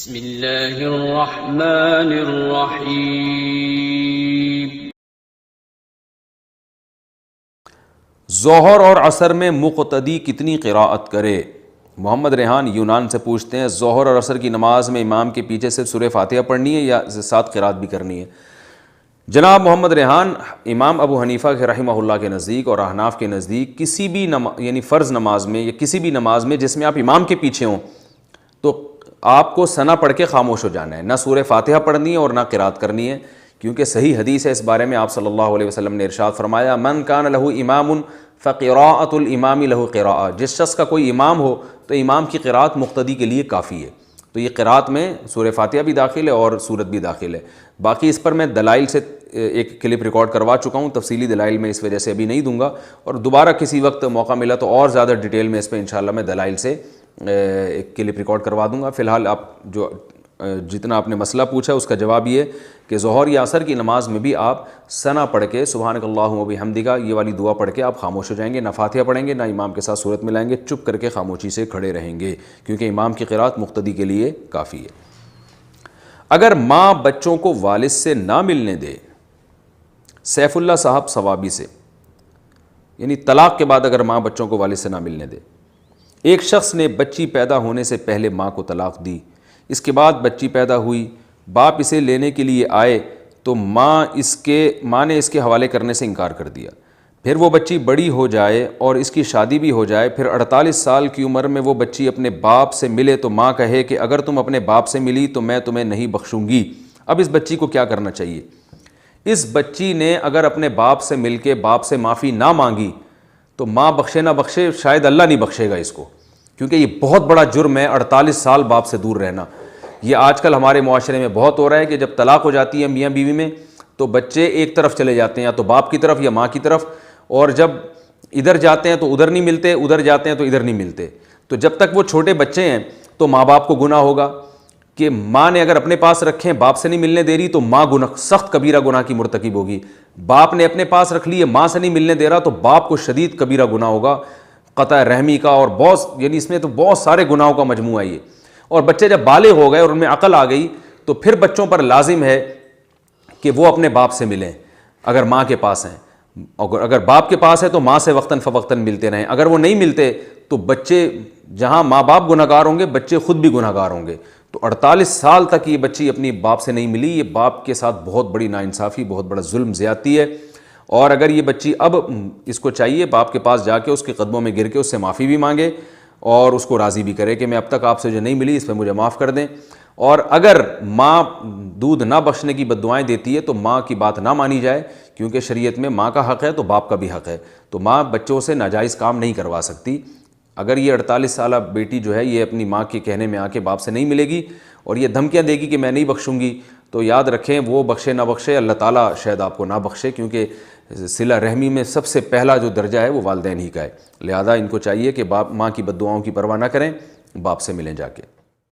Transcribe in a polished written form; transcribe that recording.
بسم اللہ الرحمن الرحیم۔ ظہر اور عصر میں مقتدی کتنی قراءت کرے؟ محمد ریحان یونان سے پوچھتے ہیں ظہر اور عصر کی نماز میں امام کے پیچھے صرف سورہ فاتحہ پڑھنی ہے یا ساتھ قراءت بھی کرنی ہے؟ جناب محمد ریحان، امام ابو حنیفہ کے رحمہ اللہ کے نزدیک اور احناف کے نزدیک کسی بھی یعنی فرض نماز میں یا کسی بھی نماز میں جس میں آپ امام کے پیچھے ہوں تو آپ کو ثنا پڑھ کے خاموش ہو جانا ہے، نہ سورہ فاتحہ پڑھنی ہے اور نہ قراءت کرنی ہے، کیونکہ صحیح حدیث ہے اس بارے میں۔ آپ صلی اللہ علیہ وسلم نے ارشاد فرمایا من کان لہ امام فقراءۃ الامام لہ قراءۃ، جس شخص کا کوئی امام ہو تو امام کی قراءت مقتدی کے لیے کافی ہے۔ تو یہ قراءت میں سورہ فاتحہ بھی داخل ہے اور سورت بھی داخل ہے۔ باقی اس پر میں دلائل سے ایک کلپ ریکارڈ کروا چکا ہوں، تفصیلی دلائل میں اس وجہ سے ابھی نہیں دوں گا، اور دوبارہ کسی وقت موقع ملا تو اور زیادہ ڈیٹیل میں اس پہ انشاءاللہ میں دلائل سے ایک کلپ ریکارڈ کروا دوں گا۔ فی الحال آپ جتنا آپ نے مسئلہ پوچھا اس کا جواب یہ کہ ظہر یا عصر کی نماز میں بھی آپ ثنا پڑھ کے سبحانک اللہم و بحمدک یہ والی دعا پڑھ کے آپ خاموش ہو جائیں گے، نہ فاتحہ پڑھیں گے نہ امام کے ساتھ صورت ملائیں گے، چپ کر کے خاموشی سے کھڑے رہیں گے، کیونکہ امام کی قراءت مقتدی کے لیے کافی ہے۔ اگر ماں بچوں کو والد سے نہ ملنے دے، سیف اللہ صاحب ثوابی سے، یعنی طلاق کے بعد اگر ماں بچوں کو والد سے نہ ملنے دے، ایک شخص نے بچی پیدا ہونے سے پہلے ماں کو طلاق دی، اس کے بعد بچی پیدا ہوئی، باپ اسے لینے کے لیے آئے تو ماں نے اس کے حوالے کرنے سے انکار کر دیا، پھر وہ بچی بڑی ہو جائے اور اس کی شادی بھی ہو جائے، پھر 48 سال کی عمر میں وہ بچی اپنے باپ سے ملے تو ماں کہے کہ اگر تم اپنے باپ سے ملی تو میں تمہیں نہیں بخشوں گی، اب اس بچی کو کیا کرنا چاہیے؟ اس بچی نے اگر اپنے باپ سے مل کے باپ سے معافی نہ مانگی تو ماں بخشے نہ بخشے شاید اللہ نہیں بخشے گا اس کو، کیونکہ یہ بہت بڑا جرم ہے 48 سال باپ سے دور رہنا۔ یہ آج کل ہمارے معاشرے میں بہت ہو رہا ہے کہ جب طلاق ہو جاتی ہے میاں بیوی میں تو بچے ایک طرف چلے جاتے ہیں، یا تو باپ کی طرف یا ماں کی طرف، اور جب ادھر جاتے ہیں تو ادھر نہیں ملتے، ادھر جاتے ہیں تو ادھر نہیں ملتے۔ تو جب تک وہ چھوٹے بچے ہیں تو ماں باپ کو گناہ ہوگا کہ ماں نے اگر اپنے پاس رکھے باپ سے نہیں ملنے دے رہی تو ماں سخت کبیرہ گناہ کی مرتکب ہوگی، باپ نے اپنے پاس رکھ لیے ماں سے نہیں ملنے دے رہا تو باپ کو شدید کبیرہ گناہ ہوگا، قطع رحمی کا، اور بہت یعنی اس میں تو بہت سارے گناہوں کا مجموعہ ہے یہ۔ اور بچے جب بالغ ہو گئے اور ان میں عقل آ گئی تو پھر بچوں پر لازم ہے کہ وہ اپنے باپ سے ملیں اگر ماں کے پاس ہیں، اگر باپ کے پاس ہے تو ماں سے وقتاً فوقتاً ملتے رہیں، اگر وہ نہیں ملتے تو بچے جہاں ماں باپ گناہ گار ہوں گے بچے خود بھی گناہ گار ہوں گے۔ تو 48 سال تک یہ بچی اپنی باپ سے نہیں ملی، یہ باپ کے ساتھ بہت بڑی ناانصافی، بہت بڑا ظلم زیادتی ہے۔ اور اگر یہ بچی اب اس کو چاہیے باپ کے پاس جا کے اس کے قدموں میں گر کے اس سے معافی بھی مانگے اور اس کو راضی بھی کرے کہ میں اب تک آپ سے جو نہیں ملی اس پہ مجھے معاف کر دیں، اور اگر ماں دودھ نہ بخشنے کی بددعائیں دیتی ہے تو ماں کی بات نہ مانی جائے، کیونکہ شریعت میں ماں کا حق ہے تو باپ کا بھی حق ہے، تو ماں بچوں سے ناجائز کام نہیں کروا سکتی۔ اگر یہ 48 سالہ بیٹی جو ہے یہ اپنی ماں کے کہنے میں آ کے باپ سے نہیں ملے گی اور یہ دھمکیاں دے گی کہ میں نہیں بخشوں گی، تو یاد رکھیں وہ بخشے نہ بخشے اللہ تعالیٰ شاید آپ کو نہ بخشے، کیونکہ صلہ رحمی میں سب سے پہلا جو درجہ ہے وہ والدین ہی کا ہے، لہذا ان کو چاہیے کہ باپ ماں کی بددعاؤں کی پرواہ نہ کریں، باپ سے ملیں جا کے۔